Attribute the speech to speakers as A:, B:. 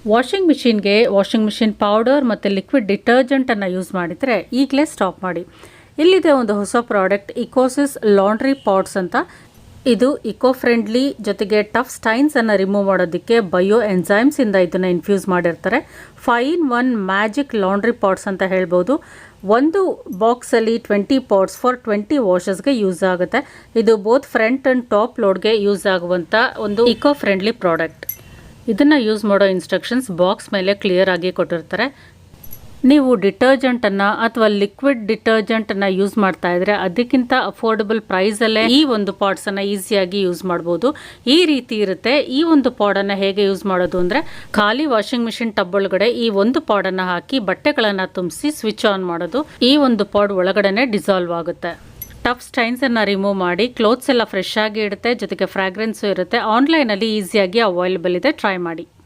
A: Washing machine powder ಮತ್ತು liquid ಡಿಟರ್ಜೆಂಟನ್ನು use ಮಾಡಿದರೆ ಈಗಲೇ ಸ್ಟಾಪ್ ಮಾಡಿ. ಇಲ್ಲಿದೆ ಒಂದು ಹೊಸ ಪ್ರಾಡಕ್ಟ್, ಇಕೋಸಿಸ್ ಲಾಂಡ್ರಿ ಪಾಟ್ಸ್ ಅಂತ. ಇದು ಇಕೋ ಫ್ರೆಂಡ್ಲಿ, ಜೊತೆಗೆ ಟಫ್ ಸ್ಟೈನ್ಸನ್ನು ರಿಮೂವ್ ಮಾಡೋದಕ್ಕೆ ಬಯೋ ಎಂಜೈಮ್ಸಿಂದ ಇದನ್ನು ಇನ್ಫ್ಯೂಸ್ ಮಾಡಿರ್ತಾರೆ. 5-in-1 ಮ್ಯಾಜಿಕ್ ಲಾಂಡ್ರಿ ಪಾಟ್ಸ್ ಅಂತ ಹೇಳ್ಬೋದು. ಒಂದು ಬಾಕ್ಸಲ್ಲಿ 20 ಪಾಟ್ಸ್ ಫಾರ್ 20 ವಾಷಸ್ಗೆ ಯೂಸ್ ಆಗುತ್ತೆ. ಇದು ಬೋತ್ ಫ್ರಂಟ್ ಆ್ಯಂಡ್ ಟಾಪ್ ಲೋಡ್ಗೆ ಯೂಸ್ ಆಗುವಂಥ ಒಂದು ಇಕೋ ಫ್ರೆಂಡ್ಲಿ ಪ್ರಾಡಕ್ಟ್. ಇದನ್ನು ಯೂಸ್ ಮಾಡೋ ಇನ್ಸ್ಟ್ರಕ್ಷನ್ಸ್ ಬಾಕ್ಸ್ ಮೇಲೆ ಕ್ಲಿಯರ್ ಆಗಿ ಕೊಟ್ಟಿರ್ತಾರೆ. ನೀವು ಡಿಟರ್ಜೆಂಟನ್ನು ಅಥವಾ ಲಿಕ್ವಿಡ್ ಡಿಟರ್ಜೆಂಟನ್ನು ಯೂಸ್ ಮಾಡ್ತಾ ಇದ್ರೆ ಅದಕ್ಕಿಂತ ಅಫೋರ್ಡಬಲ್ ಪ್ರೈಸಲ್ಲೇ ಈ ಒಂದು ಪಾಟ್ಸನ್ನು ಈಸಿಯಾಗಿ ಯೂಸ್ ಮಾಡ್ಬೋದು. ಈ ರೀತಿ ಇರುತ್ತೆ. ಈ ಒಂದು ಪಾಡನ್ನು ಹೇಗೆ ಯೂಸ್ ಮಾಡೋದು ಅಂದರೆ, ಖಾಲಿ ವಾಷಿಂಗ್ ಮಿಷಿನ್ ಟಬ್ ಒಳಗಡೆ ಈ ಒಂದು ಪಾಡನ್ನು ಹಾಕಿ ಬಟ್ಟೆಗಳನ್ನು ತುಂಬಿಸಿ ಸ್ವಿಚ್ ಆನ್ ಮಾಡೋದು. ಈ ಒಂದು ಪಾಡ್ ಒಳಗಡೆನೆ ಡಿಸಾಲ್ವ್ ಆಗುತ್ತೆ. ಟಫ್ ಸ್ಟೈನ್ಸನ್ನು ರಿಮೂವ್ ಮಾಡಿ ಕ್ಲೋತ್ಸ್ ಎಲ್ಲ ಫ್ರೆಶ್ ಆಗಿ ಇಡುತ್ತೆ, ಜೊತೆಗೆ ಫ್ರಾಗ್ರೆನ್ಸು ಇರುತ್ತೆ. ಆನ್ಲೈನಲ್ಲಿ ಈಸಿಯಾಗಿ ಅವೈಲೇಬಲ್ ಇದೆ, ಟ್ರೈ ಮಾಡಿ.